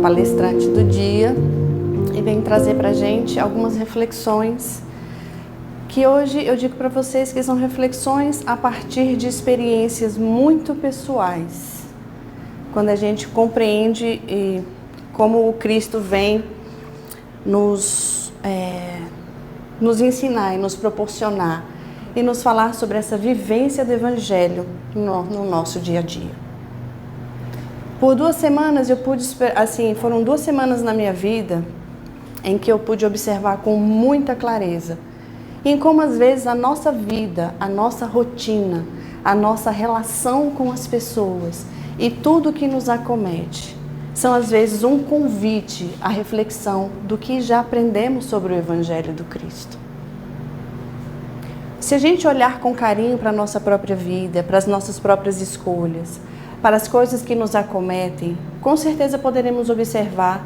palestrante do dia e venho trazer para a gente algumas reflexões que hoje eu digo para vocês que são reflexões a partir de experiências muito pessoais. Quando a gente compreende como o Cristo vem nos ensinar e nos proporcionar e nos falar sobre essa vivência do Evangelho no nosso dia a dia. Por 2 semanas foram 2 semanas na minha vida em que eu pude observar com muita clareza em como às vezes a nossa vida, a nossa rotina, a nossa relação com as pessoas e tudo que nos acomete são às vezes um convite à reflexão do que já aprendemos sobre o Evangelho do Cristo. Se a gente olhar com carinho para a nossa própria vida, para as nossas próprias escolhas, para as coisas que nos acometem, com certeza poderemos observar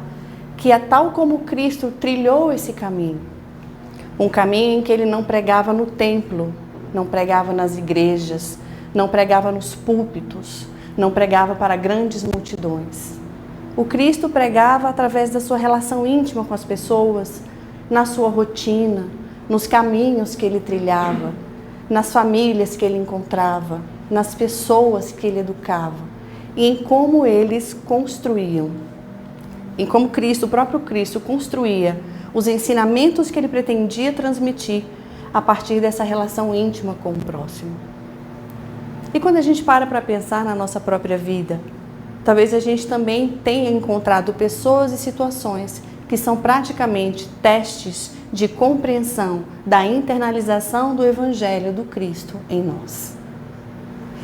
que é tal como Cristo trilhou esse caminho. Um caminho em que ele não pregava no templo, não pregava nas igrejas, não pregava nos púlpitos, não pregava para grandes multidões. O Cristo pregava através da sua relação íntima com as pessoas, na sua rotina, nos caminhos que ele trilhava, nas famílias que ele encontrava, nas pessoas que ele educava e em como eles construíam, em como o próprio Cristo construía os ensinamentos que ele pretendia transmitir a partir dessa relação íntima com o próximo. E quando a gente para pensar na nossa própria vida, talvez a gente também tenha encontrado pessoas e situações que são praticamente testes de compreensão da internalização do Evangelho do Cristo em nós.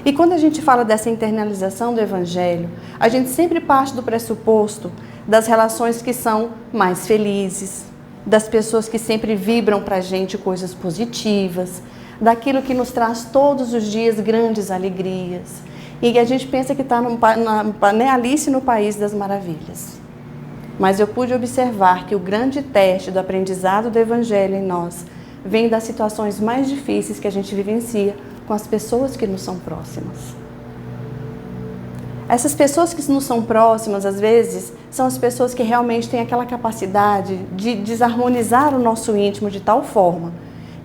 E quando a gente fala dessa internalização do Evangelho, a gente sempre parte do pressuposto das relações que são mais felizes, das pessoas que sempre vibram para a gente coisas positivas, daquilo que nos traz todos os dias grandes alegrias. E que a gente pensa que está na Alice no País das Maravilhas. Mas eu pude observar que o grande teste do aprendizado do Evangelho em nós vem das situações mais difíceis que a gente vivencia com as pessoas que nos são próximas. Essas pessoas que nos são próximas, às vezes, são as pessoas que realmente têm aquela capacidade de desarmonizar o nosso íntimo de tal forma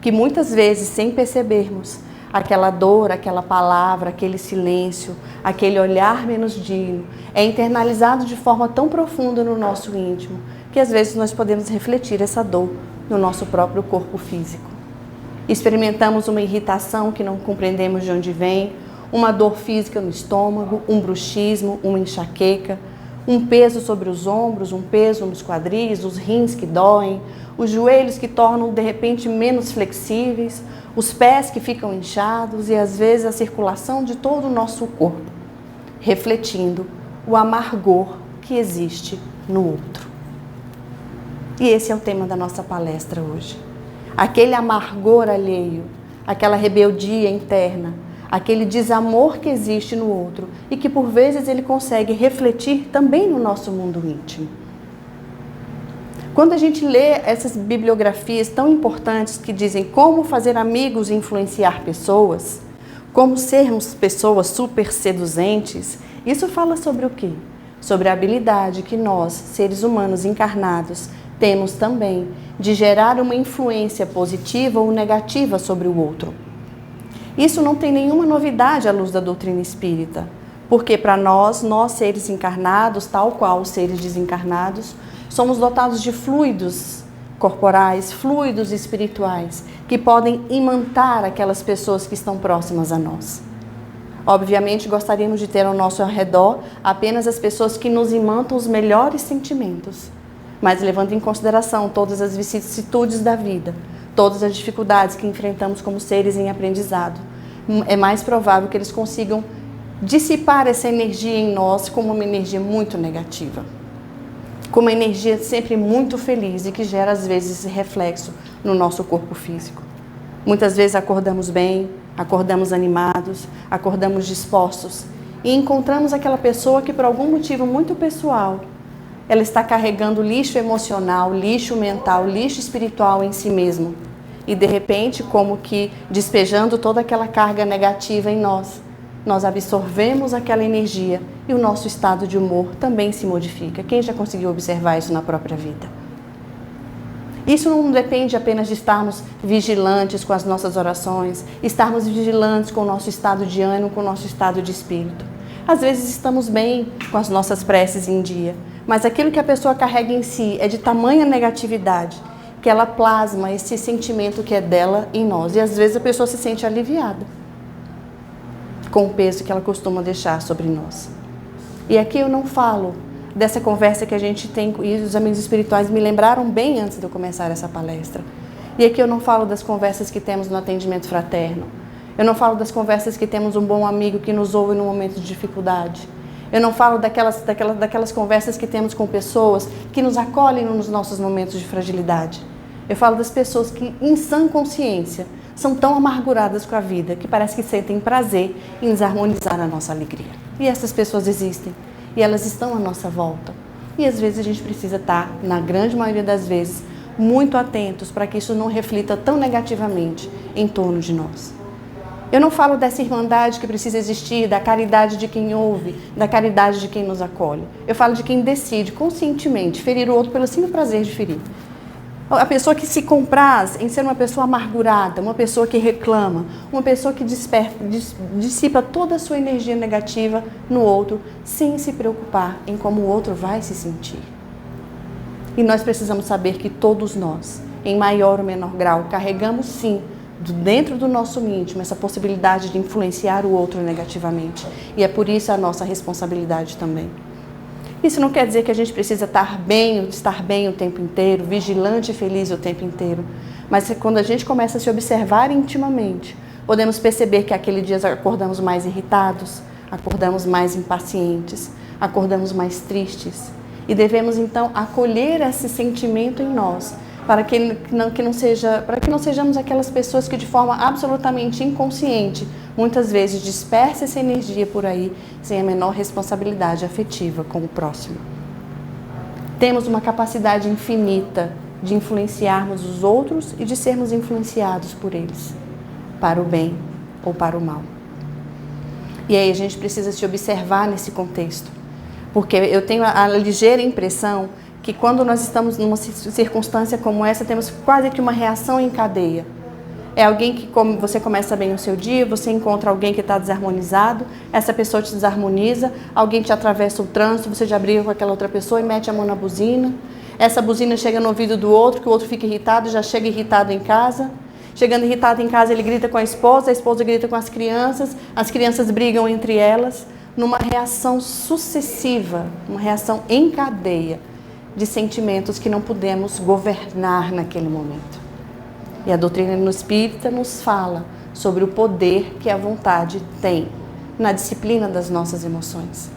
que muitas vezes, sem percebermos, aquela dor, aquela palavra, aquele silêncio, aquele olhar menos digno, é internalizado de forma tão profunda no nosso íntimo, que às vezes nós podemos refletir essa dor no nosso próprio corpo físico. Experimentamos uma irritação que não compreendemos de onde vem, uma dor física no estômago, um bruxismo, uma enxaqueca, um peso sobre os ombros, um peso nos quadris, os rins que doem, os joelhos que tornam de repente menos flexíveis, os pés que ficam inchados e às vezes a circulação de todo o nosso corpo, refletindo o amargor que existe no outro. E esse é o tema da nossa palestra hoje. Aquele amargor alheio, aquela rebeldia interna, aquele desamor que existe no outro e que por vezes ele consegue refletir também no nosso mundo íntimo. Quando a gente lê essas bibliografias tão importantes que dizem como fazer amigos e influenciar pessoas, como sermos pessoas super seduzentes, isso fala sobre o quê? Sobre a habilidade que nós, seres humanos encarnados, temos também de gerar uma influência positiva ou negativa sobre o outro. Isso não tem nenhuma novidade à luz da doutrina espírita, porque para nós seres encarnados, tal qual os seres desencarnados, somos dotados de fluidos corporais, fluidos espirituais, que podem imantar aquelas pessoas que estão próximas a nós. Obviamente, gostaríamos de ter ao nosso redor apenas as pessoas que nos imantam os melhores sentimentos, mas levando em consideração todas as vicissitudes da vida, todas as dificuldades que enfrentamos como seres em aprendizado, é mais provável que eles consigam dissipar essa energia em nós como uma energia muito negativa, como uma energia sempre muito feliz e que gera às vezes esse reflexo no nosso corpo físico. Muitas vezes acordamos bem, acordamos animados, acordamos dispostos e encontramos aquela pessoa que por algum motivo muito pessoal, ela está carregando lixo emocional, lixo mental, lixo espiritual em si mesmo. E de repente, como que despejando toda aquela carga negativa em nós, nós absorvemos aquela energia e o nosso estado de humor também se modifica. Quem já conseguiu observar isso na própria vida? Isso não depende apenas de estarmos vigilantes com as nossas orações, estarmos vigilantes com o nosso estado de ânimo, com o nosso estado de espírito. Às vezes estamos bem com as nossas preces em dia, mas aquilo que a pessoa carrega em si é de tamanha negatividade que ela plasma esse sentimento que é dela em nós. E às vezes a pessoa se sente aliviada com o peso que ela costuma deixar sobre nós. E aqui eu não falo dessa conversa que a gente tem, e os amigos espirituais me lembraram bem antes de eu começar essa palestra. E aqui eu não falo das conversas que temos no atendimento fraterno. Eu não falo das conversas que temos um bom amigo que nos ouve no momento de dificuldade. Eu não falo daquelas conversas que temos com pessoas que nos acolhem nos nossos momentos de fragilidade. Eu falo das pessoas que, em sã consciência, são tão amarguradas com a vida que parece que sentem prazer em desarmonizar a nossa alegria. E essas pessoas existem. E elas estão à nossa volta. E às vezes a gente precisa estar, na grande maioria das vezes, muito atentos para que isso não reflita tão negativamente em torno de nós. Eu não falo dessa irmandade que precisa existir, da caridade de quem ouve, da caridade de quem nos acolhe. Eu falo de quem decide conscientemente ferir o outro pelo simples prazer de ferir. A pessoa que se compraz em ser uma pessoa amargurada, uma pessoa que reclama, uma pessoa que dissipa toda a sua energia negativa no outro, sem se preocupar em como o outro vai se sentir. E nós precisamos saber que todos nós, em maior ou menor grau, carregamos sim, dentro do nosso íntimo, essa possibilidade de influenciar o outro negativamente. E é por isso a nossa responsabilidade também. Isso não quer dizer que a gente precisa estar bem o tempo inteiro, vigilante e feliz o tempo inteiro. Mas quando a gente começa a se observar intimamente, podemos perceber que aquele dia acordamos mais irritados, acordamos mais impacientes, acordamos mais tristes. E devemos então acolher esse sentimento em nós, para que não sejamos aquelas pessoas que de forma absolutamente inconsciente, muitas vezes dispersa essa energia por aí, sem a menor responsabilidade afetiva com o próximo. Temos uma capacidade infinita de influenciarmos os outros e de sermos influenciados por eles, para o bem ou para o mal. E aí a gente precisa se observar nesse contexto, porque eu tenho a ligeira impressão que quando nós estamos numa circunstância como essa, temos quase que uma reação em cadeia. É alguém que, como você começa bem o seu dia, você encontra alguém que está desarmonizado, essa pessoa te desarmoniza, alguém te atravessa o trânsito, você já briga com aquela outra pessoa e mete a mão na buzina. Essa buzina chega no ouvido do outro, que o outro fica irritado, já chega irritado em casa. Chegando irritado em casa, ele grita com a esposa grita com as crianças brigam entre elas, numa reação sucessiva, uma reação em cadeia de sentimentos que não podemos governar naquele momento. E a doutrina espírita nos fala sobre o poder que a vontade tem na disciplina das nossas emoções.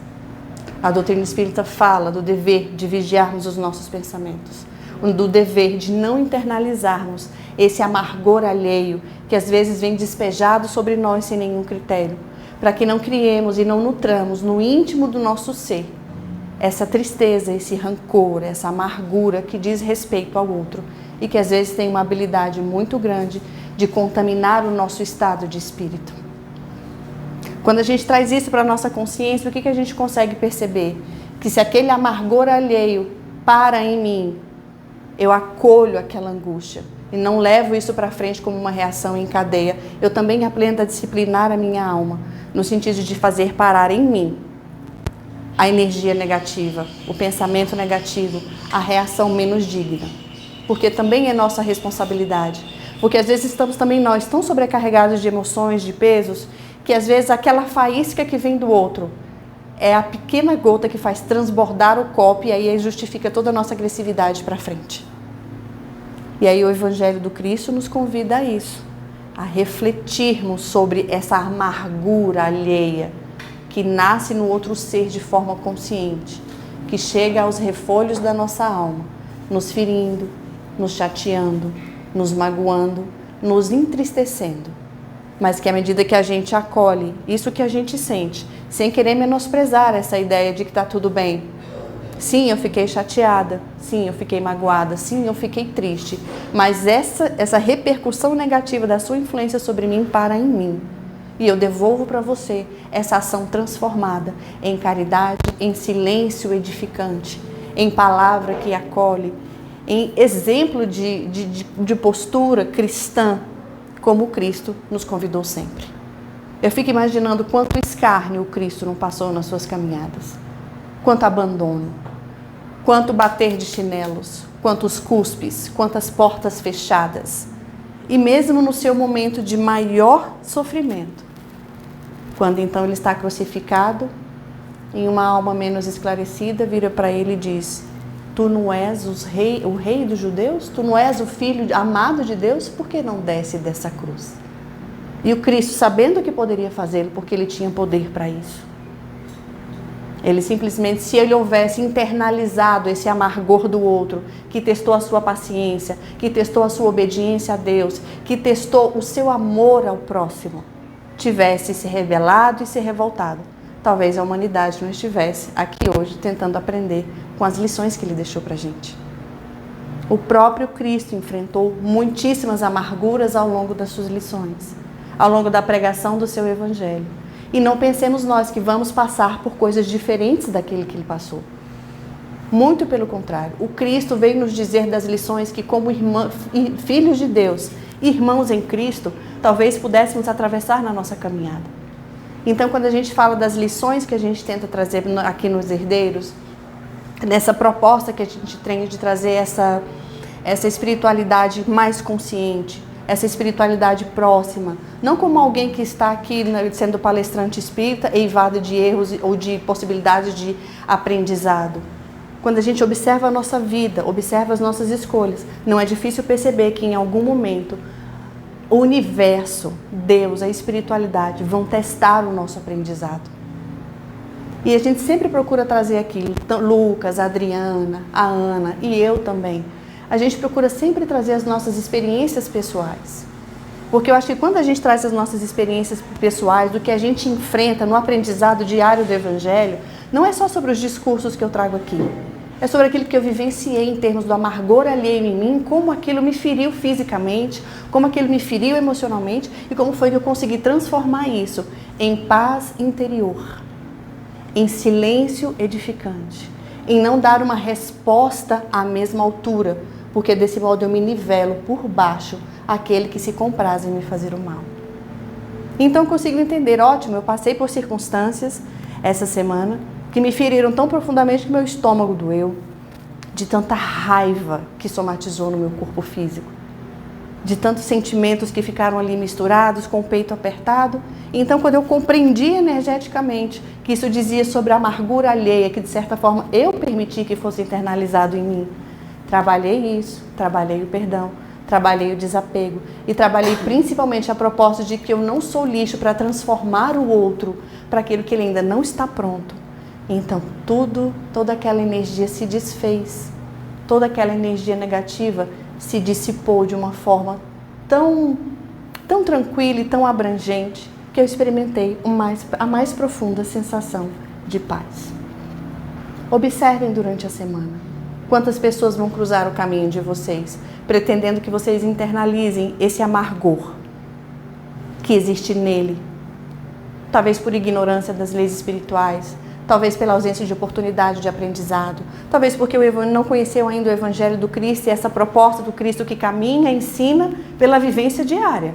A doutrina espírita fala do dever de vigiarmos os nossos pensamentos, do dever de não internalizarmos esse amargor alheio que às vezes vem despejado sobre nós sem nenhum critério, para que não criemos e não nutramos no íntimo do nosso ser essa tristeza, esse rancor, essa amargura que diz respeito ao outro e que às vezes tem uma habilidade muito grande de contaminar o nosso estado de espírito. Quando a gente traz isso para a nossa consciência, o que a gente consegue perceber? Que se aquele amargor alheio para em mim, eu acolho aquela angústia e não levo isso para frente como uma reação em cadeia, eu também aprendo a disciplinar a minha alma, no sentido de fazer parar em mim a energia negativa, o pensamento negativo, a reação menos digna. Porque também é nossa responsabilidade. Porque às vezes estamos também nós tão sobrecarregados de emoções, de pesos, que às vezes aquela faísca que vem do outro é a pequena gota que faz transbordar o copo e aí justifica toda a nossa agressividade para frente. E aí o Evangelho do Cristo nos convida a isso, a refletirmos sobre essa amargura alheia que nasce no outro ser de forma consciente, que chega aos refolhos da nossa alma, nos ferindo, nos chateando, nos magoando, nos entristecendo. Mas que à medida que a gente acolhe isso que a gente sente, sem querer menosprezar essa ideia de que está tudo bem. Sim, eu fiquei chateada, sim, eu fiquei magoada, sim, eu fiquei triste, mas essa repercussão negativa da sua influência sobre mim para em mim. E eu devolvo para você essa ação transformada em caridade, em silêncio edificante, em palavra que acolhe, em exemplo de postura cristã, como Cristo nos convidou sempre. Eu fico imaginando quanto escárnio o Cristo não passou nas suas caminhadas, quanto abandono, quanto bater de chinelos, quantos cuspes, quantas portas fechadas. E mesmo no seu momento de maior sofrimento, quando então ele está crucificado, em uma alma menos esclarecida, vira para ele e diz: tu não és o rei dos judeus? Tu não és o filho amado de Deus? Por que não desce dessa cruz? E o Cristo, sabendo que poderia fazê-lo, porque ele tinha poder para isso, ele simplesmente, se ele houvesse internalizado esse amargor do outro, que testou a sua paciência, que testou a sua obediência a Deus, que testou o seu amor ao próximo, tivesse se rebelado e se revoltado, talvez a humanidade não estivesse aqui hoje tentando aprender com as lições que ele deixou para a gente. O próprio Cristo enfrentou muitíssimas amarguras ao longo das suas lições, ao longo da pregação do seu evangelho. E não pensemos nós que vamos passar por coisas diferentes daquele que ele passou. Muito pelo contrário, o Cristo veio nos dizer das lições que, como filhos de Deus, irmãos em Cristo, talvez pudéssemos atravessar na nossa caminhada. Então, quando a gente fala das lições que a gente tenta trazer aqui nos Herdeiros, nessa proposta que a gente tem de trazer essa espiritualidade mais consciente, essa espiritualidade próxima, não como alguém que está aqui sendo palestrante espírita, eivado de erros ou de possibilidades de aprendizado. Quando a gente observa a nossa vida, observa as nossas escolhas, não é difícil perceber que em algum momento o universo, Deus, a espiritualidade vão testar o nosso aprendizado. E a gente sempre procura trazer aquilo, Lucas, a Adriana, a Ana e eu também. A gente procura sempre trazer as nossas experiências pessoais. Porque eu acho que quando a gente traz as nossas experiências pessoais, do que a gente enfrenta no aprendizado diário do Evangelho, não é só sobre os discursos que eu trago aqui. É sobre aquilo que eu vivenciei em termos do amargor alheio em mim, como aquilo me feriu fisicamente, como aquilo me feriu emocionalmente e como foi que eu consegui transformar isso em paz interior, em silêncio edificante, em não dar uma resposta à mesma altura, porque desse modo eu me nivelo por baixo aquele que se compraz em me fazer o mal. Então eu consigo entender, ótimo, eu passei por circunstâncias essa semana que me feriram tão profundamente que meu estômago doeu, de tanta raiva que somatizou no meu corpo físico, de tantos sentimentos que ficaram ali misturados, com o peito apertado. Então, quando eu compreendi energeticamente que isso dizia sobre a amargura alheia, que de certa forma eu permiti que fosse internalizado em mim, trabalhei isso, trabalhei o perdão, trabalhei o desapego e trabalhei principalmente a propósito de que eu não sou lixo para transformar o outro para aquilo que ele ainda não está pronto. Então, toda aquela energia se desfez, toda aquela energia negativa se dissipou de uma forma tão tranquila e tão abrangente que eu experimentei a mais profunda sensação de paz. Observem durante a semana quantas pessoas vão cruzar o caminho de vocês, pretendendo que vocês internalizem esse amargor que existe nele, talvez por ignorância das leis espirituais, talvez pela ausência de oportunidade de aprendizado, talvez porque não conheceu ainda o Evangelho do Cristo e essa proposta do Cristo que caminha, ensina pela vivência diária.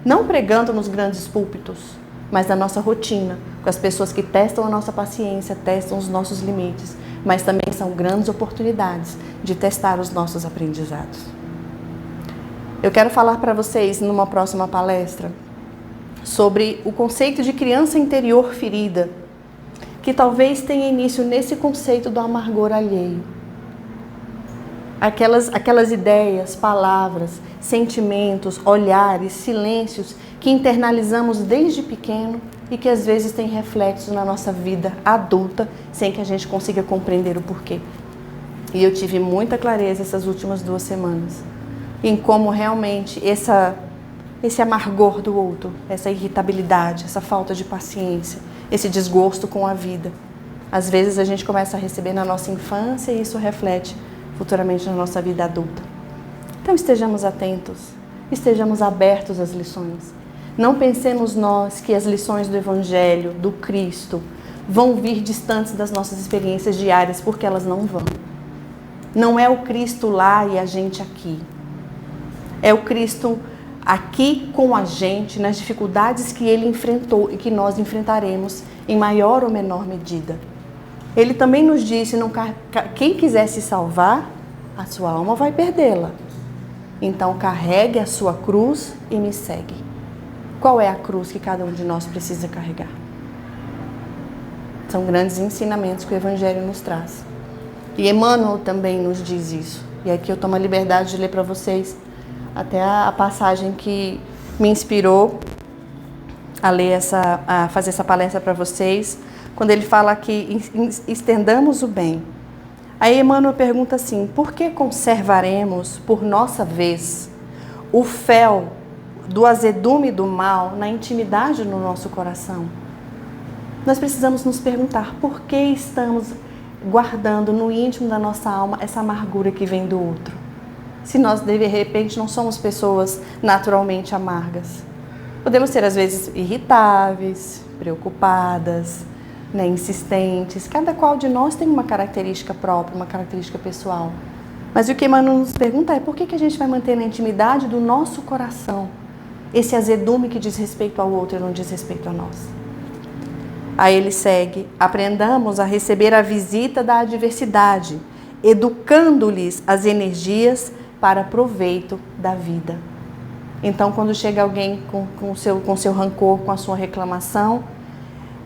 Não pregando nos grandes púlpitos, mas na nossa rotina, com as pessoas que testam a nossa paciência, testam os nossos limites, mas também são grandes oportunidades de testar os nossos aprendizados. Eu quero falar para vocês, numa próxima palestra, sobre o conceito de criança interior ferida, que talvez tenha início nesse conceito do amargor alheio. Aquelas ideias, palavras, sentimentos, olhares, silêncios que internalizamos desde pequeno e que às vezes têm reflexos na nossa vida adulta sem que a gente consiga compreender o porquê. E eu tive muita clareza essas últimas 2 semanas em como realmente esse amargor do outro, essa irritabilidade, essa falta de paciência, esse desgosto com a vida, às vezes a gente começa a receber na nossa infância e isso reflete futuramente na nossa vida adulta. Então estejamos atentos, estejamos abertos às lições. Não pensemos nós que as lições do Evangelho, do Cristo, vão vir distantes das nossas experiências diárias, porque elas não vão. Não é o Cristo lá e a gente aqui. É o Cristo aqui com a gente, nas dificuldades que Ele enfrentou e que nós enfrentaremos em maior ou menor medida. Ele também nos disse, quem quiser se salvar, a sua alma vai perdê-la. Então carregue a sua cruz e me segue. Qual é a cruz que cada um de nós precisa carregar? São grandes ensinamentos que o Evangelho nos traz. E Emmanuel também nos diz isso. E aqui eu tomo a liberdade de ler para vocês até a passagem que me inspirou a fazer essa palestra para vocês, quando ele fala que estendamos o bem. Aí Emmanuel pergunta assim: por que conservaremos, por nossa vez, o fel do azedume do mal na intimidade do nosso coração? Nós precisamos nos perguntar por que estamos guardando no íntimo da nossa alma essa amargura que vem do outro. Se nós, de repente, não somos pessoas naturalmente amargas. Podemos ser, às vezes, irritáveis, preocupadas, insistentes. Cada qual de nós tem uma característica própria, uma característica pessoal. Mas o que Emmanuel nos pergunta é por que a gente vai manter na intimidade do nosso coração esse azedume que diz respeito ao outro e não diz respeito a nós? Aí ele segue: aprendamos a receber a visita da adversidade, educando-lhes as energias para proveito da vida. Então, quando chega alguém com seu rancor, com a sua reclamação,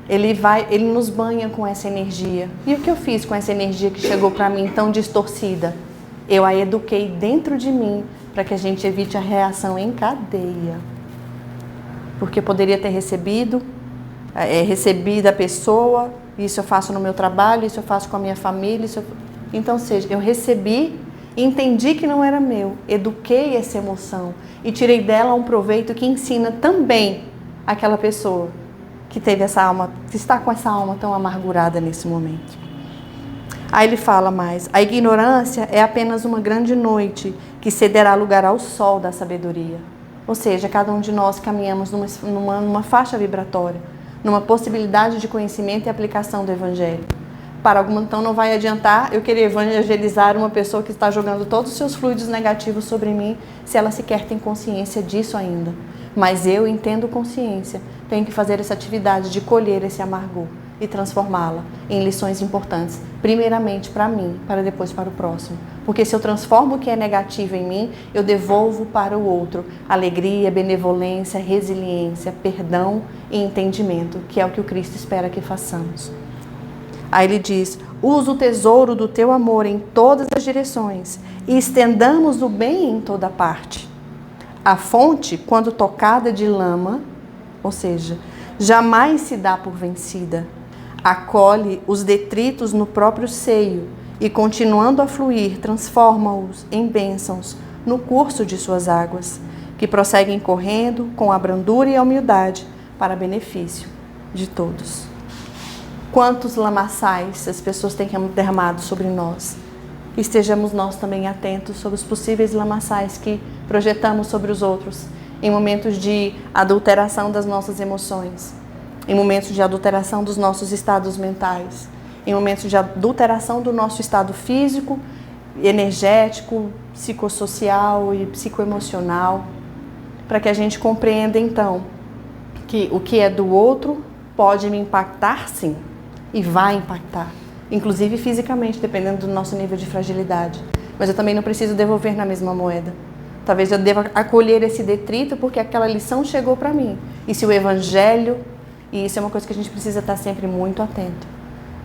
ele nos banha com essa energia. E o que eu fiz com essa energia que chegou para mim tão distorcida? Eu a eduquei dentro de mim para que a gente evite a reação em cadeia. Porque eu poderia ter recebido a pessoa, isso eu faço no meu trabalho, isso eu faço com a minha família. Então, eu recebi, entendi que não era meu, eduquei essa emoção e tirei dela um proveito que ensina também aquela pessoa que teve essa alma, que está com essa alma tão amargurada nesse momento. Aí ele fala mais: a ignorância é apenas uma grande noite que cederá lugar ao sol da sabedoria. Ou seja, cada um de nós caminhamos numa faixa vibratória, numa possibilidade de conhecimento e aplicação do Evangelho. Então não vai adiantar eu querer evangelizar uma pessoa que está jogando todos os seus fluidos negativos sobre mim, se ela sequer tem consciência disso ainda. Mas eu, entendo consciência, tenho que fazer essa atividade de colher esse amargor e transformá-la em lições importantes, primeiramente para mim, para depois para o próximo. Porque se eu transformo o que é negativo em mim, eu devolvo para o outro alegria, benevolência, resiliência, perdão e entendimento, que é o que o Cristo espera que façamos. Aí ele diz: usa o tesouro do teu amor em todas as direções e estendamos o bem em toda parte. A fonte, quando tocada de lama, ou seja, jamais se dá por vencida. Acolhe os detritos no próprio seio e, continuando a fluir, transforma-os em bênçãos no curso de suas águas, que prosseguem correndo com a brandura e a humildade para benefício de todos. Quantos lamaçais as pessoas têm derramado sobre nós. Estejamos nós também atentos sobre os possíveis lamaçais que projetamos sobre os outros, em momentos de adulteração das nossas emoções, em momentos de adulteração dos nossos estados mentais, em momentos de adulteração do nosso estado físico, energético, psicossocial e psicoemocional, para que a gente compreenda então que o que é do outro pode me impactar sim, e vai impactar, inclusive fisicamente, dependendo do nosso nível de fragilidade. Mas eu também não preciso devolver na mesma moeda. Talvez eu deva acolher esse detrito porque aquela lição chegou para mim. E se o Evangelho, e isso é uma coisa que a gente precisa estar sempre muito atento,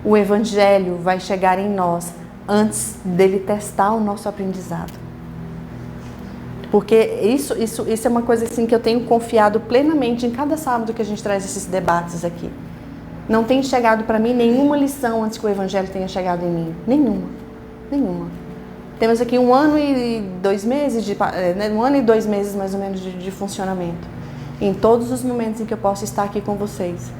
o Evangelho vai chegar em nós antes dele testar o nosso aprendizado. Porque isso é uma coisa assim que eu tenho confiado plenamente em cada sábado que a gente traz esses debates aqui. Não tem chegado para mim nenhuma lição antes que o Evangelho tenha chegado em mim. Nenhuma. Temos aqui 1 ano e 2 meses, 1 ano e 2 meses mais ou menos de funcionamento. Em todos os momentos em que eu posso estar aqui com vocês,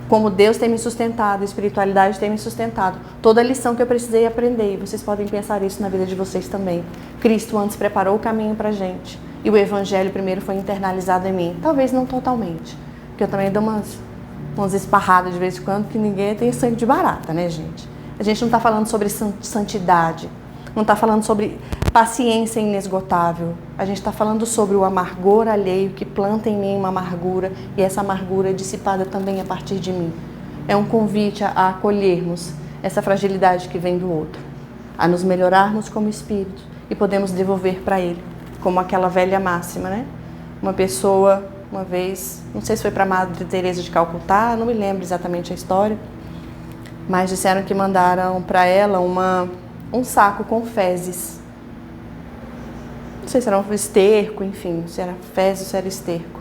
como Deus tem me sustentado, a espiritualidade tem me sustentado, toda a lição que eu precisei aprender, e vocês podem pensar isso na vida de vocês também. Cristo antes preparou o caminho para a gente, E o Evangelho primeiro foi internalizado em mim. Talvez não totalmente, porque eu também dou umas esparradas de vez em quando, que ninguém tem sangue de barata, né, gente? A gente não está falando sobre santidade, não está falando sobre paciência inesgotável. A gente está falando sobre o amargor alheio que planta em mim uma amargura, e essa amargura é dissipada também a partir de mim. É um convite a acolhermos essa fragilidade que vem do outro, a nos melhorarmos como espírito e podemos devolver para ele, como aquela velha máxima, né? Uma pessoa, uma vez, não sei se foi para a Madre Teresa de Calcutá, não me lembro exatamente a história, mas disseram que mandaram para ela um saco com fezes. Não sei se era um esterco, enfim, se era fezes ou se era esterco.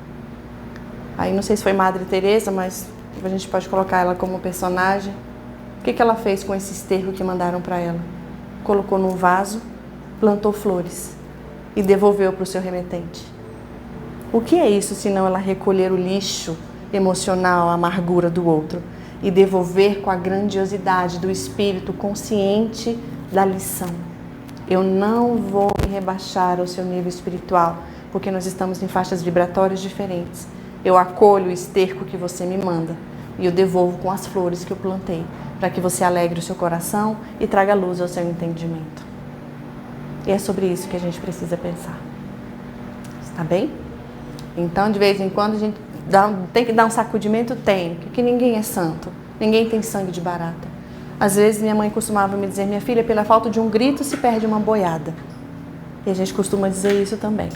Aí não sei se foi Madre Teresa, mas a gente pode colocar ela como personagem. O que ela fez com esse esterco que mandaram para ela? Colocou num vaso, plantou flores e devolveu para o seu remetente. O que é isso, senão ela recolher o lixo emocional, a amargura do outro e devolver com a grandiosidade do espírito consciente da lição? Eu não vou me rebaixar ao seu nível espiritual, porque nós estamos em faixas vibratórias diferentes. Eu acolho o esterco que você me manda e eu devolvo com as flores que eu plantei, para que você alegre o seu coração e traga luz ao seu entendimento. E é sobre isso que a gente precisa pensar. Está bem? Então, de vez em quando, a gente tem que dar um sacudimento? Tem, porque ninguém é santo. Ninguém tem sangue de barata. Às vezes, minha mãe costumava me dizer: minha filha, pela falta de um grito se perde uma boiada. E a gente costuma dizer isso também.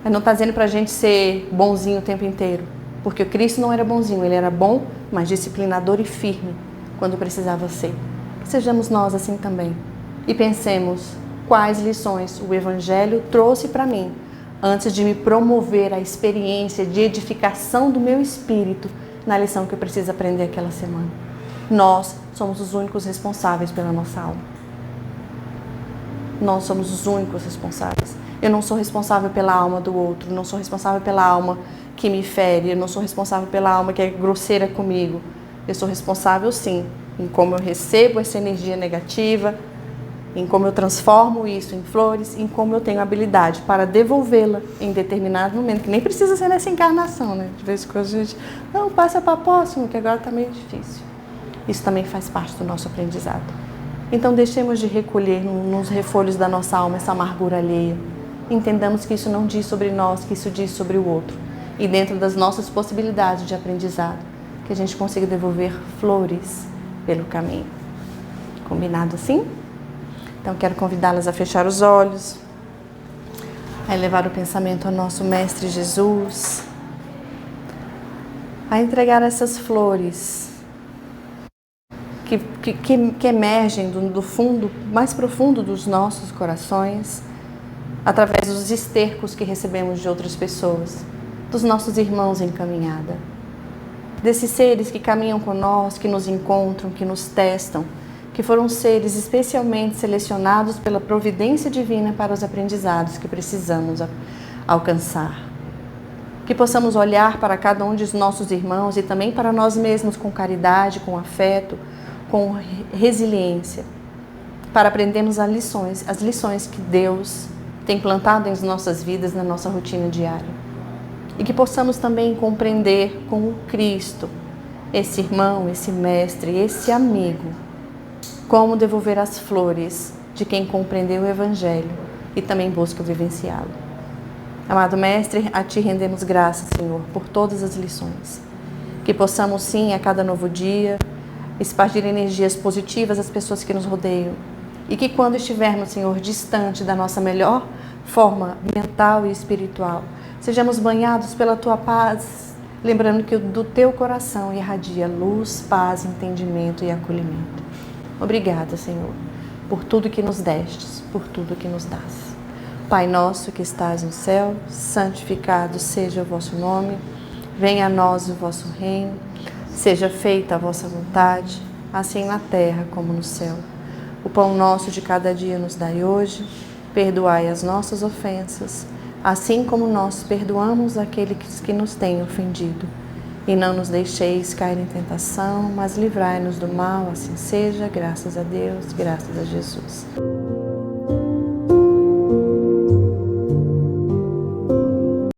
Mas não está dizendo para a gente ser bonzinho o tempo inteiro. Porque o Cristo não era bonzinho, ele era bom, mas disciplinador e firme quando precisava ser. Que sejamos nós assim também. E pensemos quais lições o Evangelho trouxe para mim antes de me promover a experiência de edificação do meu espírito na lição que eu preciso aprender aquela semana. Nós somos os únicos responsáveis pela nossa alma. Nós somos os únicos responsáveis. Eu não sou responsável pela alma do outro, não sou responsável pela alma que me fere, eu não sou responsável pela alma que é grosseira comigo. Eu sou responsável, sim, em como eu recebo essa energia negativa, em como eu transformo isso em flores, em como eu tenho habilidade para devolvê-la em determinado momento, que nem precisa ser nessa encarnação, né? De vez em quando a gente, não, passa para a próxima, que agora está meio difícil. Isso também faz parte do nosso aprendizado. Então deixemos de recolher nos refolhos da nossa alma essa amargura alheia. Entendamos que isso não diz sobre nós, que isso diz sobre o outro. E dentro das nossas possibilidades de aprendizado, que a gente consiga devolver flores pelo caminho. Combinado assim? Então quero convidá-las a fechar os olhos, a elevar o pensamento ao nosso Mestre Jesus, a entregar essas flores que emergem do fundo, mais profundo dos nossos corações, através dos estercos que recebemos de outras pessoas, dos nossos irmãos em caminhada, desses seres que caminham conosco, que nos encontram, que nos testam, que foram seres especialmente selecionados pela providência divina para os aprendizados que precisamos alcançar. Que possamos olhar para cada um dos nossos irmãos e também para nós mesmos com caridade, com afeto, com resiliência, para aprendermos as lições que Deus tem plantado em nossas vidas, na nossa rotina diária. E que possamos também compreender com o Cristo, esse irmão, esse mestre, esse amigo, como devolver as flores de quem compreendeu o Evangelho e também busca vivenciá-lo. Amado Mestre, a Ti rendemos graças, Senhor, por todas as lições. Que possamos, sim, a cada novo dia, espargir energias positivas às pessoas que nos rodeiam. E que quando estivermos, Senhor, distante da nossa melhor forma mental e espiritual, sejamos banhados pela Tua paz, lembrando que do Teu coração irradia luz, paz, entendimento e acolhimento. Obrigada, Senhor, por tudo que nos destes, por tudo que nos dás. Pai nosso que estás no céu, santificado seja o vosso nome, venha a nós o vosso reino, seja feita a vossa vontade, assim na terra como no céu. O pão nosso de cada dia nos dai hoje, perdoai as nossas ofensas, assim como nós perdoamos aqueles que nos têm ofendido. E não nos deixeis cair em tentação, mas livrai-nos do mal, assim seja, graças a Deus, graças a Jesus.